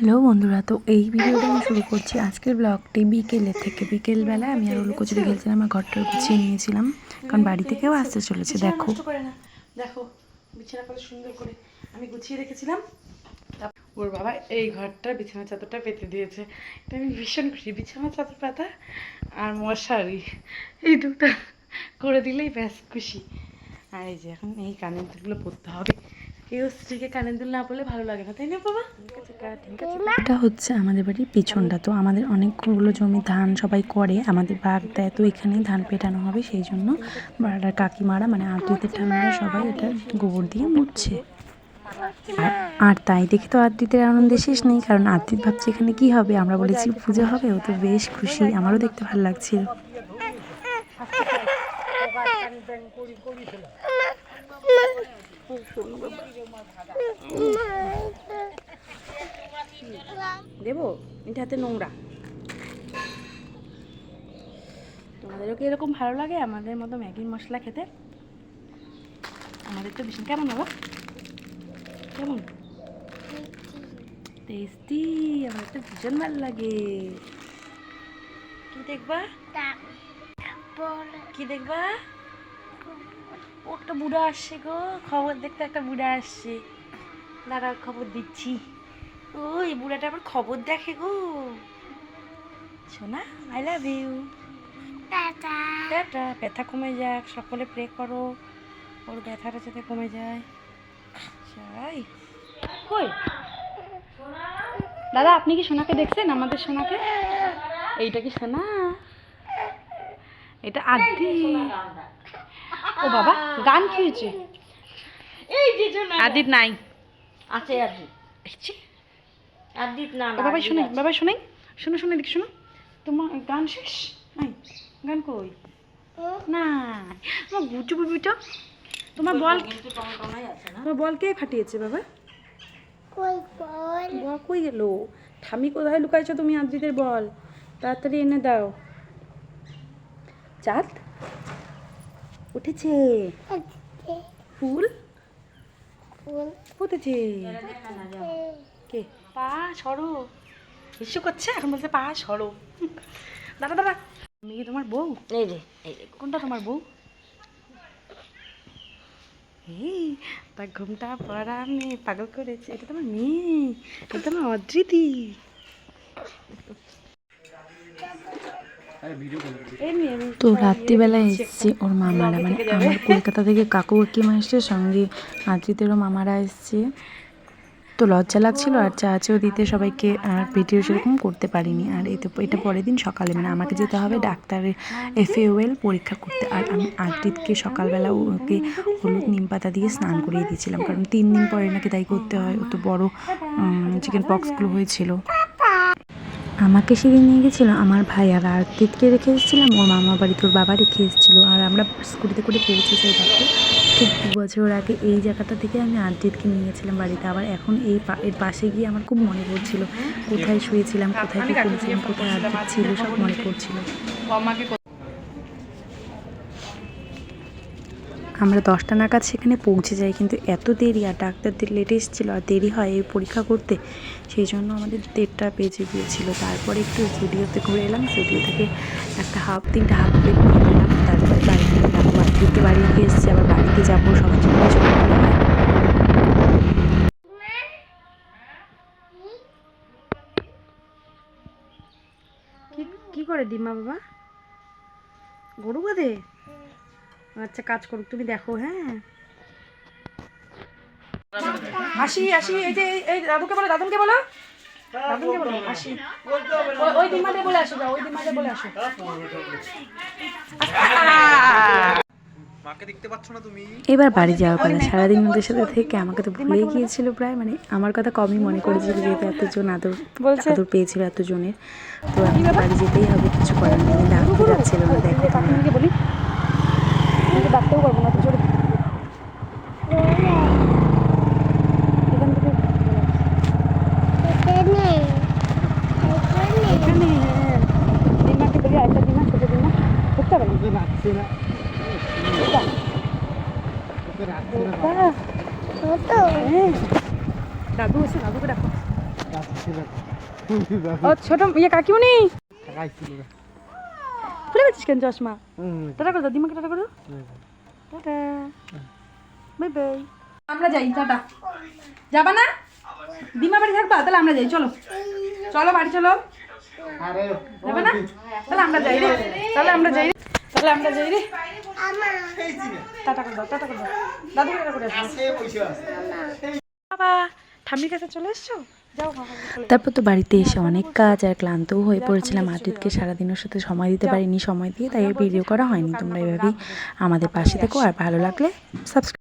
Hello বন্ধুরা, তো এই ভিডিওটা আমি শুরু করছি আজকের ব্লগটি বিকেলের থেকে। বিকেলবেলায় আমি আর লুকোচুরি খেলছিলাম, আমার ঘরটা গুছিয়ে নিয়েছিলাম, কারণ বাড়ি থেকেও আসতে চলেছে। দেখো দেখো বিছানা কত সুন্দর করে আমি গুছিয়ে রেখেছিলাম। ওর বাবা এই ঘরটা বিছানা চাদরটা পেতে দিয়েছে, এটা আমি ভীষণ খুশি। বিছানা চাদর পাতা আর মশারি এই দুটো করে দিলেই ব্যাস খুশি। আর এই যে এখন এই কানের দুলগুলো পরতে হবে। এই স্ত্রীকে কানের দুল না পরলে ভালো লাগে না, তাই না বাবা? এটা হচ্ছে আমাদের বাড়ির পিছনটা। তো আমাদের অনেকগুলো জমি ধান সবাই করে, আমাদের ভাগ দেয়, তো এখানেই ধান পেটানো হবে। সেই জন্য বাড়ার কাকিমারা মানে আত্মীয়দের ঠাম্মারা সবাই এটা গোবর দিয়ে মুছছে। আর তাই দেখে তো আদ্রিতের আনন্দে শেষ নেই, কারণ আদ্রিত ভাবছে এখানে কি হবে। আমরা বলেছি পুজো হবে, ও তো বেশ খুশি, আমারও দেখতে ভালো লাগছিল। দেবো এটা হাতে নোংরা। তোমাদেরও কি এরকম ভালো লাগে আমাদের মতো ম্যাগি মশলা খেতে? আমাদের তো ভীষণ। কেমন বাবা, কেমন টেস্টি? আমার তো ভীষণ ভালো লাগে। কি দেখবা, কি দেখবা? ও একটা বুড়া আসছে গো, খবর দেখতে একটা বুড়া আসছে। দাঁড়া খবর দিচ্ছি। ওই বুড়াটা আবার খবর দেখে গো। শোনা, I love you. Tata tata. ব্যথা কমে যাক, সকলে প্রে করো ওর ব্যথাটা যাতে কমে যায়। যাই কই দাদা, আপনি কি সোনাকে দেখছেন? আমাদের সোনাকে। এইটা কি সোনা? এটা আদি। ও বাবা, গান কি হয়েছে? এই যে আদিত নাই আছে। আদিত না না বাবা শুনে, বাবা শুনে, শুনো শুনে দেখি, শোনো। তোমার গান শেষ নাই? গান কই না? আমার গুচু বুবিটা, তোমার বল, তোমার বল কে ফাটিয়েছে বাবা? বল কই গেল? ঠামি কোথায় লুকাইছো তুমি আদ্রিতের বল? তাড়াতাড়ি এনে দাও। চাঁদ উঠেছে, ফুল ফুটেছে। কে? পা সরো, ইস্যু করছে এখন, বলছে পা সরো। দাঁড়া দাঁড়া, আমি কি তোমার বউ? এই রে, কোনটা তোমার বউ? এই তার ঘুমটা পড়া মেয়ে পাগল করেছে, এটা তোমার মেয়ে, এটা তোমার অদ্রিতি। তো রাত্রিবেলায় এসছে ওর মামারা, মানে আমার কলকাতা থেকে কাকু কাকিমা এসছে, সঙ্গে আদ্রিতেরও মামারা এসছে। তো লজ্জা লাগছিল আর চাচেও দিতে সবাইকে, আর ভিডিও সেরকম করতে পারিনি। আর এটা পরের দিন সকালে, মানে আমাকে যেতে হবে ডাক্তারের FAOL পরীক্ষা করতে। আর আমি আদ্রিতকে সকালবেলা ওকে হলুদ নিম পাতা দিয়ে স্নান করিয়ে দিয়েছিলাম, কারণ 3 দিন পরে নাকি তাই করতে হয়। ও তো বড় চিকেন পক্সগুলো হয়েছিল। আমাকে সেদিন নিয়ে গেছিলো আমার ভাই, আর আদ্রিতকে রেখে এসেছিলাম ওর মামা বাড়িতে, ওর বাবা রেখে এসেছিলো। আর আমরা স্কুটিতে করে পৌঁছে যাই। দেখো ঠিক 2 বছর আগে এই জায়গাটা থেকে আমি আদ্রিতকে নিয়ে গেছিলাম বাড়িতে। আবার এখন এর পাশে গিয়ে আমার খুব মনে পড়ছিল কোথায় শুয়েছিলাম, কোথায় কী করেছিলাম, কোথায় আদ্রিত ছিল, সব মনে পড়ছিল। আমরা 10টা নাগাদ সেখানে পৌঁছে যাই, কিন্তু এত দেরি, আর ডাক্তারদের লেট এসেছিলো আর দেরি হয় এই পরীক্ষা করতে, সেই জন্য আমাদের 1:30 বেজে গিয়েছিলো। তারপরে একটু স্টুডিওতে ঘুরে এলাম, স্টুডিও থেকে একটা তিনটা হাফ প্লেট নিয়ে এলাম। তারপরে বাড়িতে বাড়িতে বাড়ি গিয়ে এসেছি, আবার বাড়িতে যাবো, সবার জন্য চলে গেলাম। কি করে দিমা বাবা? গরু বাঁধে? আচ্ছা কাজ করুক, তুমি দেখো। হ্যাঁ আসি আসি, এই যে এই দাদুকে বলো, দাদুকে বলো, দাদুকে বলো আসি। ওই দিমাতে বলে আসো, যাও ওই দিমাতে বলে আসো। মাকে দেখতে পাচ্ছ না তুমি? এবার বাড়ি যাওয়ার পালা। সারাদিন ওদের সাথে থেকে আমাকে তো ভুলে গিয়েছিল প্রায়, মানে আমার কথা কমই মনে করেছিল, যেহেতু এতজন আদর পেয়েছিল এতজনের। তো আমি বাড়ি যেতেই হবে, কিছু করার নেই। ডাকতে যাচ্ছিল না, দেখো তোমরা। বলি ডাকতেও পারবো না, জোরে দাদু এসে, দাদুকে ডাকো। ও ছোট ইয়ে কাকিমুনি খুলে গেছিস কেন চশমা? টাটা করে দাও, দিমাকে টাটা করো। Tata, bye bye. আমরা যাই, টাটা। যাবা না? দিমা বাড়ি থাকবা? তাহলে আমরা যাই, চলো চলো বাড়ি চলো। যাবে না? তাহলে আমরা যাই রে, তাহলে আমরা যাই রে, তাহলে আমরা যাই রে। টাটা করে দাও, টাটা করে দাও, দাদু টাটা করে আসো। বাবা ঠাম্মির কাছে চলে এসছো? যাও বাবা। তারপর তো বাড়িতে এসে অনেক কাজ আর ক্লান্তও হয়ে পড়েছিলাম। আদ্রিতকে সারাদিন ওর সাথে সময় দিতে পারিনি, সময় দিয়ে তাই ভিডিও করা হয়নি। তোমরা এভাবেই আমাদের পাশে থেকো, আর ভালো লাগলে সাবস্ক্রাইব